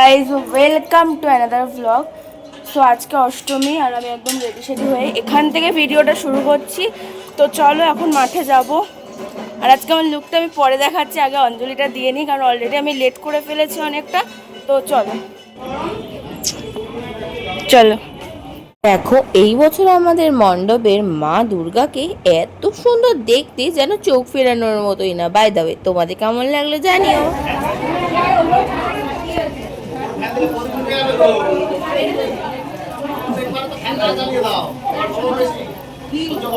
Guys welcome to another vlog. So আজকে অষ্টমী আর আমি একদম রেডি সেডি হয়ে এখান থেকে ভিডিওটা শুরু করছি। তো চলো এখন মাঠে যাব। আর আজকে আমার লুকটা আমি পরে দেখাচ্ছি, আগে অঞ্জলিটা দিয়ে নিই, কারণ অলরেডি আমি লেট করে ফেলেছি অনেকটা। তো চলো চলো। দেখো, এই বছর আমাদের মণ্ডপের মা দুর্গাকে এত সুন্দর দেখতে, যেন চোখ ফেরানোর মতোই না। বাই দ্য ওয়ে, তোমাদের কেমন লাগলো জানিও।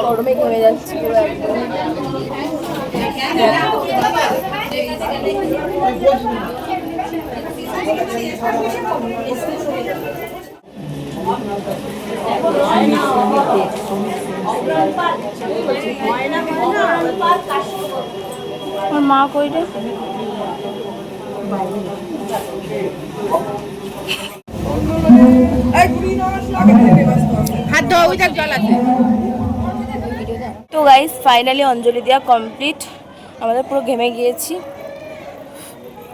গরমে ঘেমে যাচ্ছি পুরো একদম। আমার মা কই রে? হাত ধোয়া, ওই জল আছে। তো গাইস ফাইনালি অঞ্জলি দেওয়া কমপ্লিট। আমাদের পুরো ঘেমে গিয়েছি।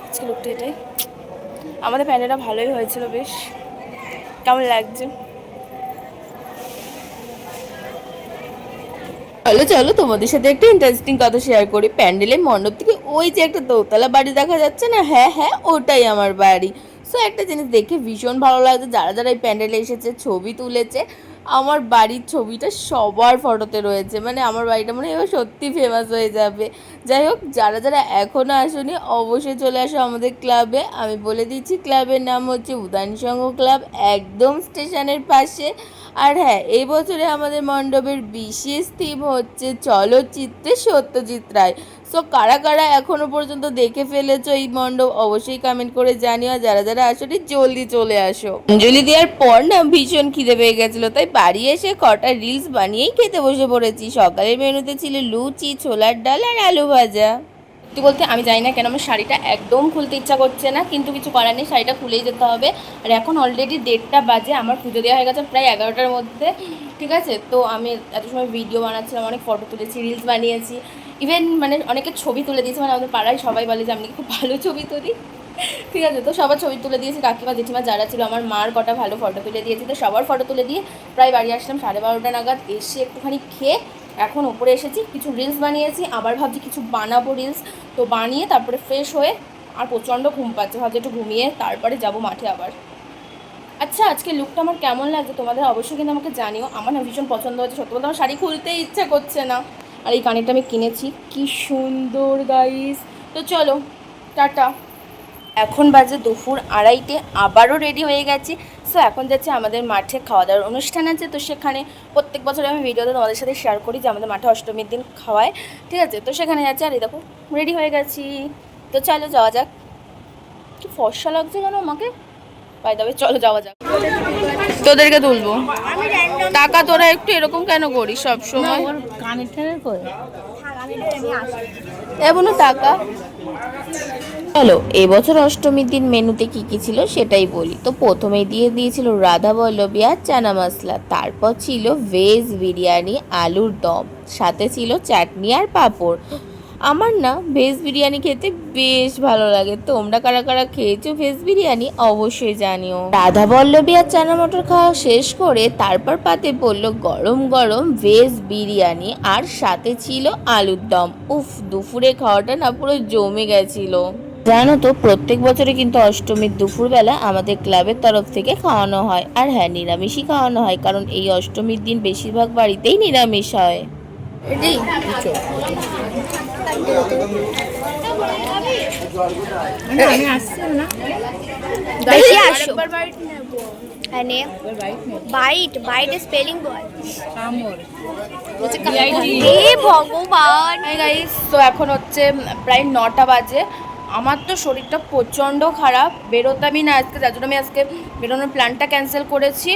আজকে লুকটা এটাই। আমাদের প্যান্ডেলটা ভালোই হয়েছিল বেশ। কেমন লাগছে? চলো চলো, তোমাদের সাথে একটা ইন্টারেস্টিং কথা শেয়ার করি। প্যান্ডেলের মণ্ডপ থেকে ওই যে একটা দোতলা বাড়ি দেখা যাচ্ছে না, হ্যাঁ হ্যাঁ, ওটাই আমার বাড়ি। সো একটা জিনিস দেখে ভীষণ ভালো লাগছে। যারা যারা এই প্যান্ডেলে এসেছে, ছবি তুলেছে, আমার বাড়ির ছবিটা সবার ফটোতে রয়েছে। মানে আমার বাড়িটা মনে হয় এবার সত্যি ফেমাস হয়ে যাবে। যাই হোক, যারা যারা এখনও আসোনি অবশ্যই চলে আসো আমাদের ক্লাবে। আমি বলে দিচ্ছি, ক্লাবের নাম হচ্ছে উদান সংঘ ক্লাব, একদম স্টেশনের পাশে। আর হ্যাঁ, এই বছরে আমাদের মণ্ডপের বিশেষ থিম হচ্ছে চলচ্চিত্রে সত্যজিৎ রায়। সো কারা কারা এখনো পর্যন্ত দেখে ফেলেছো এই মণ্ডপ, অবশ্যই কমেন্ট করে জানিও। যারা যারা আসলে জলদি চলে আসো। অঞ্জলি দেওয়ার পর না ভীষণ খিদে পেয়ে গেছিলো, তাই বাড়ি এসে কটা রিলস বানিয়েই খেতে বসে পড়েছি। সকালের মেনুতে ছিল লুচি, ছোলার ডাল আর আলু ভাজা। সত্যি বলতে আমি জানি না কেন আমার শাড়িটা একদম খুলতে ইচ্ছা করছে না, কিন্তু কিছু করার নেই, শাড়িটা খুলেই যেতে হবে। আর এখন অলরেডি 1:30 বাজে, আমার পুজো দেওয়া হয়ে গেছে প্রায় 11টার মধ্যে। ঠিক আছে, তো আমি এত সময় ভিডিও বানাচ্ছিলাম, অনেক ফটো তুলেছি, রিলস বানিয়েছি, ইভেন মানে অনেকের ছবি তুলে দিয়েছি। মানে আমাদের পাড়ায় সবাই বলে যে আমি খুব ভালো ছবি তুলি। ঠিক আছে, তো সবার ছবি তুলে দিয়েছি, কাকিমা জেঠিমা যারা ছিল, আমার মার কটা ভালো ফটো তুলে দিয়েছি। তো সবার ফটো তুলে দিয়ে প্রায় বাড়ি আসলাম 12:30 নাগাদ। এসে একটুখানি খেয়ে এখন ওপরে এসেছি, কিছু রিলস বানিয়েছি, আবার ভাবছি কিছু বানাবো রিলস। তো বানিয়ে তারপরে ফ্রেশ হয়ে, আর প্রচণ্ড ঘুম পাচ্ছে, ভাবছি একটু ঘুমিয়ে তারপরে যাব মাঠে আবার। আচ্ছা, আজকে লুকটা আমার কেমন লাগছে তোমাদের অবশ্যই কিন্তু আমাকে জানিও। আমার না ভীষণ পছন্দ হচ্ছে, সত্যি বলতে আমার শাড়ি খুলতেই ইচ্ছা করছে না। আর এই কানেরটা আমি কিনেছি, কি সুন্দর গাইস। তো চলো টাটা। এখন বাজে দুপুর 2:30, আবারও রেডি হয়ে গেছি। সো এখন যাচ্ছি আমাদের মাঠে, খাওয়া দাওয়ার অনুষ্ঠান আছে। তো সেখানে প্রত্যেক বছর আমি ভিডিওতে তোমাদের সাথে শেয়ার করি যে আমাদের মাঠে অষ্টমীর দিন খাওয়ায়। ঠিক আছে, তো সেখানে যাচ্ছি। আর এই দেখো রেডি হয়ে গেছি। তো চলো যাওয়া যাক। কি ফর্সা লাগছে কেন আমাকে, বাই দ্য ওয়ে চলো যাওয়া যাক। তোদেরকে তুলবো টাকা, তোরা একটু এরকম কেন করিস সব সময়? এমন টাকা। চলো, এবছর অষ্টমীর দিন মেনুতে কি কি ছিল সেটাই বলি। তো প্রথমে দিয়ে দিয়েছিল রাধা বল্লভী আর চানা মশলা, তারপর ছিল ভেজ বিরিয়ানি, আলুর দম, সাথে ছিল চাটনি আর পাঁপড়। আমার না ভেজ বিরিয়ানি খেতে বেশ ভালো লাগে। তোমরা কারা কারা খেয়েছো ভেজ বিরিয়ানি অবশ্যই জানিও। রাধা বল্লভী আর চানা মটর খাওয়া শেষ করে তারপর পাতে পড়লো গরম গরম ভেজ বিরিয়ানি, আর সাথে ছিল আলুর দম। উফ, দুপুরে খাওয়াটা না পুরো জমে গেছিল। জানো তো, প্রত্যেক বছরে কিন্তু অষ্টমীর দুপুরবেলা আমাদের ক্লাবের তরফ থেকে খাওয়ানো হয়। আর হ্যাঁ, নিরামিষই খাওয়ানো হয়, কারণ এই অষ্টমীর দিন বেশিরভাগ বাড়িতেই নিরামিষ হয়। আমি আসছি না, দেখি আসো। মানে বাইট বাইট স্পেলিং বল। হে ভগবান গাইস, তো এখন হচ্ছে প্রায় 9টা বাজে। আমার তো শরীরটা প্রচণ্ড খারাপ, বেরোতামই না আজকে, যার জন্য আমি আজকে বেরোনোর প্ল্যানটা ক্যান্সেল করেছি।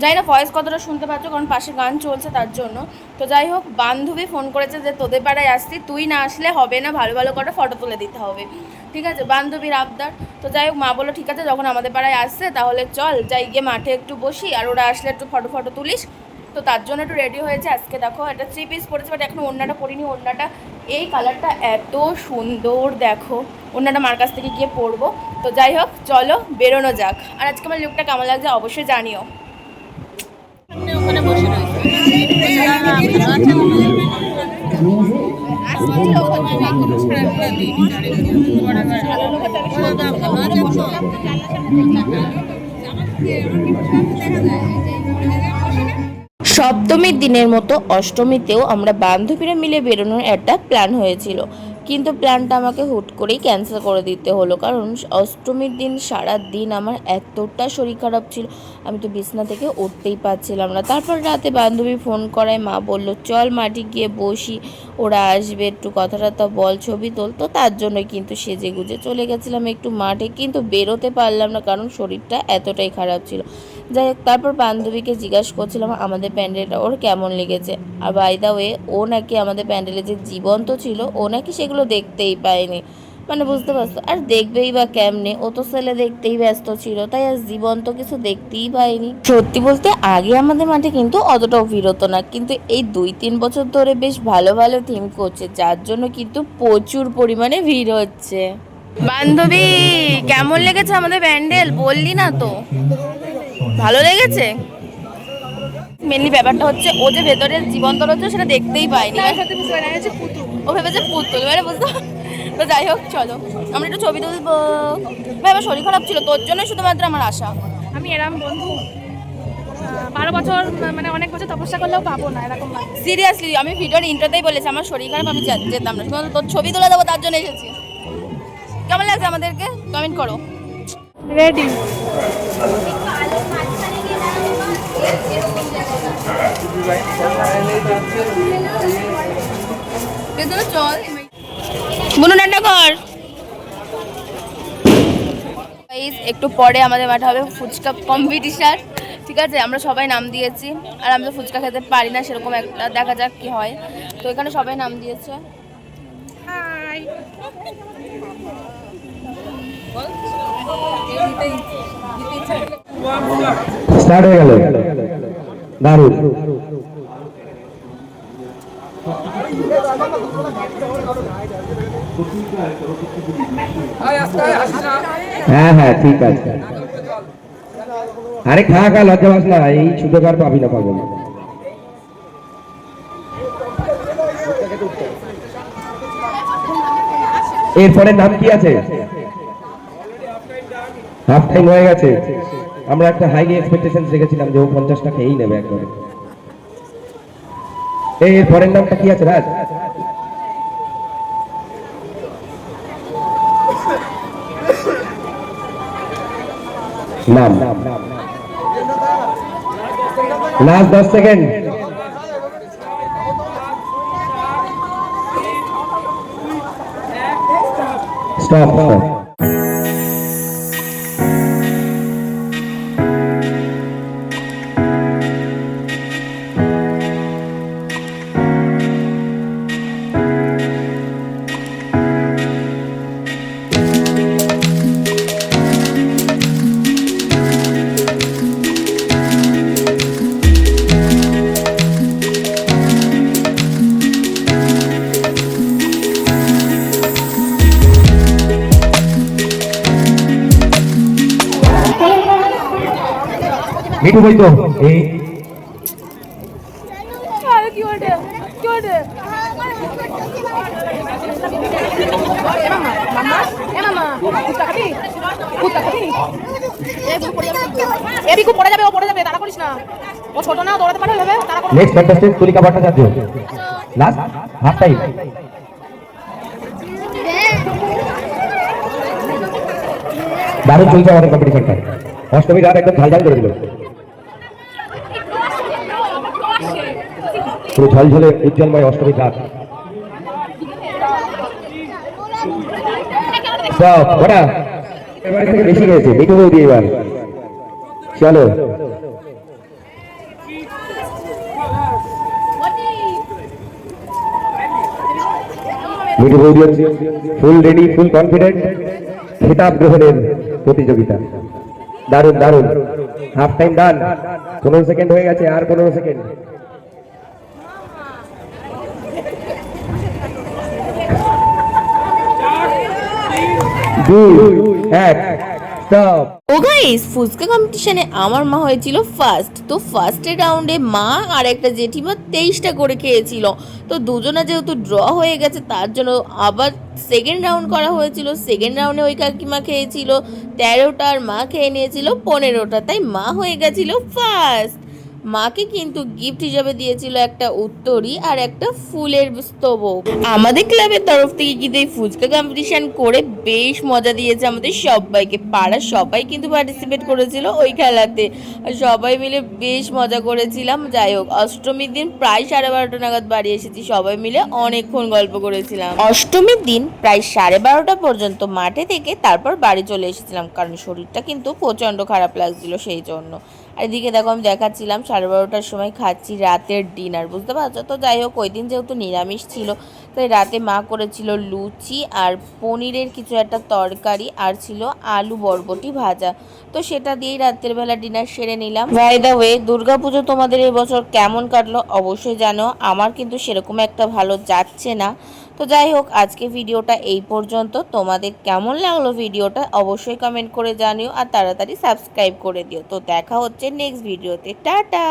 যাই না ভয়েস কতটা শুনতে পাচ্ছ, কারণ পাশে গান চলছে তার জন্য। তো যাই হোক, বান্ধবী ফোন করেছে যে তোদের পাড়ায় আসছি, তুই না আসলে হবে না, ভালো ভালো করে ফটো তুলে দিতে হবে। ঠিক আছে, বান্ধবীর আবদার। তো যাই হোক, মা বললো ঠিক আছে, যখন আমাদের পাড়ায় আসছে তাহলে চল যাই, গিয়ে মাঠে একটু বসি, আর ওরা আসলে একটু ফটো তুলিস। তো তার জন্য একটু রেডি হয়েছে। আজকে দেখো একটা 3 পিস পরেছে, বাট এখন ওড়নাটা পরিনি। ওড়নাটা এই কালারটা এত সুন্দর, দেখো ওড়নাটা মার কাছ থেকে গিয়ে পরবো। তো যাই হোক, চলো বেরোনো যাক। আর আজকে আমার লুকটা কেমন লাগছে অবশ্যই জানিও। ওখানে বসে সপ্তমীর দিনের মতো অষ্টমীতেও আমরা বান্ধবীরা মিলে বেরোনোর একটা প্ল্যান হয়েছিল, কিন্তু প্ল্যানটা আমাকে হুট করেই ক্যান্সেল করে দিতে হলো। কারণ অষ্টমীর দিন সারা দিন আমার এতটা শরীর খারাপ ছিল, আমি তো বিছনা থেকে উঠতেই পারছিলাম না। তারপর রাতে বান্ধবী ফোন করায় মা বলল চল মাটি গিয়ে বসি, ওরা আসবে, একটু কথাটা বল, ছবি তোল। তো তার জন্যই কিন্তু সেজে গুজে চলে গেছিলাম একটু মাঠে, কিন্তু বেরোতে পারলাম না কারণ শরীরটা এতটাই খারাপ ছিল। যাই হোক, তারপর বান্ধবীকে জিজ্ঞাসা করছিলাম আমাদের প্যান্ডেলটা ওর কেমন লেগেছে। আর বাই দা ওয়ে, ও নাকি আমাদের প্যান্ডেলে যে জীবন্ত ছিল ও নাকি সেগুলো দেখতেই পায়নি। মানে বুঝতে পারছো, আর দেখবেই বা কেমনে, ও তো ছেলে দেখতেই ব্যস্ত ছিল, তাই আর জীবন্ত কিছু দেখতেই পায়নি। সত্যি বলতে আগে আমাদের মাঠে কিন্তু অতটাও ভিড় হতো না, কিন্তু এই 2-3 বছর ধরে বেশ ভালো ভালো থিম করছে, যার জন্য কিন্তু প্রচুর পরিমাণে ভিড় হচ্ছে। বান্ধবী কেমন লেগেছে আমাদের প্যান্ডেল? বললি না তো। ভালো লেগেছে? মেনলি ব্যাপারটা হচ্ছে ও যে ভেতরে জীবন্ত রয়েছে সেটা দেখতেই পাইনি, ও ভেবেছে পুতুল, মানে বুঝতে। তো যাই হোক, চলো আমরা একটু ছবি তুলবো। ভাই আমার শরীর খারাপ ছিল, তোর জন্য শুধুমাত্র আমার আশা। আমি এরম বন্ধু 12 বছর, মানে অনেক বছর তপস্যা করলেও পাবো না এরকম। সিরিয়াসলি আমি ভিডিওর ইন্টারতেই বলেছি আমার শরীর খারাপ, আমি যেতাম না, শুধু তোর ছবি তুলে দেবো তার জন্য এসেছি। কেমন লাগছে আমাদেরকে কমেন্ট করো। রেডি। চল বুনু নাটক কর। একটু পরে আমাদের মাঠে হবে ফুচকা কম্পিটিশন, ঠিক আছে? আমরা সবাই নাম দিয়েছি, আর আমি তো ফুচকা খেতে পারি না সেরকম একটা, দেখা যাক কি হয়। তো এখানে সবাই নাম দিয়েছে। স্টার্ট হয়ে গেল, দারুণ। হ্যাঁ হ্যাঁ ঠিক আছে। আরে খা খা, লজ্জা পাস না, এই সুযোগ আর পাবি না, পাবো না। এরপরে নাম কি আছে? হাফ টাইম হয়ে গেছে। আমরা একটা হাইলি এক্সপেকটেশন রেখেছিলাম যে ও 50টা খেয়েই নেবে একবারে। এর পরের নামটা কি আছে রাজ? নাম লাস্ট 10 সেকেন্ড। স্টপ। মিঠু বই তো এই নেক্সট কন্টেস্টেন্ট তুলিকা ভট্টাচার্য, লাস্ট হাফ টাইম। দারুণ চলছে আমাদের কম্পিটিশনটা, অষ্টমী রাত একদম ঝালঝাল করে দিল, পুরো ঝলঝলে উজ্জ্বলময় অষ্টমী রাত। ওটা এবার থেকে বেশি গেছে, মিঠু বৌদি এবার চলো। মিঠু বৌদি ফুল রেডি, ফুল কনফিডেন্ট খেতাব গ্রহণের প্রতিযোগিতা। দারুণ দারুণ, হাফ টাইম ডান, 15 সেকেন্ড হয়ে গেছে, আর 15 সেকেন্ড। 2 1 স্টপ। ও গাইস, ফুচকা কম্পিটিশনে আমার মা হয়েছিল ফার্স্ট। তো ফার্স্টের রাউন্ডে মা আর একটা জেঠিমা 23টা করে খেয়েছিল। তো দুজনা যেহেতু ড্র হয়ে গেছে তার জন্য আবার সেকেন্ড রাউন্ড করা হয়েছিল। সেকেন্ড রাউন্ডে ওই কাকিমা খেয়েছিল 13টা আর মা খেয়ে নিয়েছিল 15টা, তাই মা হয়ে গেছিল ফার্স্ট। মাকে কিন্তু গিফট হিসাবে দিয়েছিল একটা উত্তরী আর একটা ফুলের স্তবক। আমাদের ক্লাবের তরফ থেকে কিন্তু এই ফুচকা কম্পিটিশন করে বেশ মজা দিয়েছে আমাদের সবাইকে। পাড়ার সবাই কিন্তু পার্টিসিপেট করেছিল ওই খেলাতে, আর সবাই মিলে বেশ মজা করেছিলাম। যাই হোক, অষ্টমীর দিন প্রায় 12:30 নাগাদ বাড়ি এসেছি, সবাই মিলে অনেকক্ষণ গল্প করেছিলাম। অষ্টমীর দিন প্রায় 12:30 পর্যন্ত মাঠে থেকে তারপর বাড়ি চলে এসেছিলাম, কারণ শরীরটা কিন্তু প্রচণ্ড খারাপ লাগছিল সেই জন্য। আর এদিকে দেখো আমি দেখাচ্ছিলাম 12:30টার সময় খাচ্ছি রাতের ডিনার, বুঝতে পারছো? তো যাই হোক, ওই দিন যেহেতু নিরামিষ ছিল তাই রাতে মা করেছিল লুচি আর পনিরের কিছু একটা তরকারি, আর ছিল আলু বরবটি ভাজা। তো সেটা দিয়েই রাতের বেলা ডিনার সেরে নিলাম। বাই দ্য ওয়ে, দুর্গাপুজো তোমাদের এবছর কেমন কাটলো অবশ্যই জানো। আমার কিন্তু সেরকম একটা ভালো যাচ্ছে না। তো যাই হোক, আজকে ভিডিওটা এই পর্যন্ত। তোমাদের কেমন লাগলো ভিডিওটা অবশ্যই কমেন্ট করে জানিও, আর তাড়াতাড়ি সাবস্ক্রাইব করে দিও। তো দেখা হচ্ছে নেক্সট ভিডিওতে। টাটা।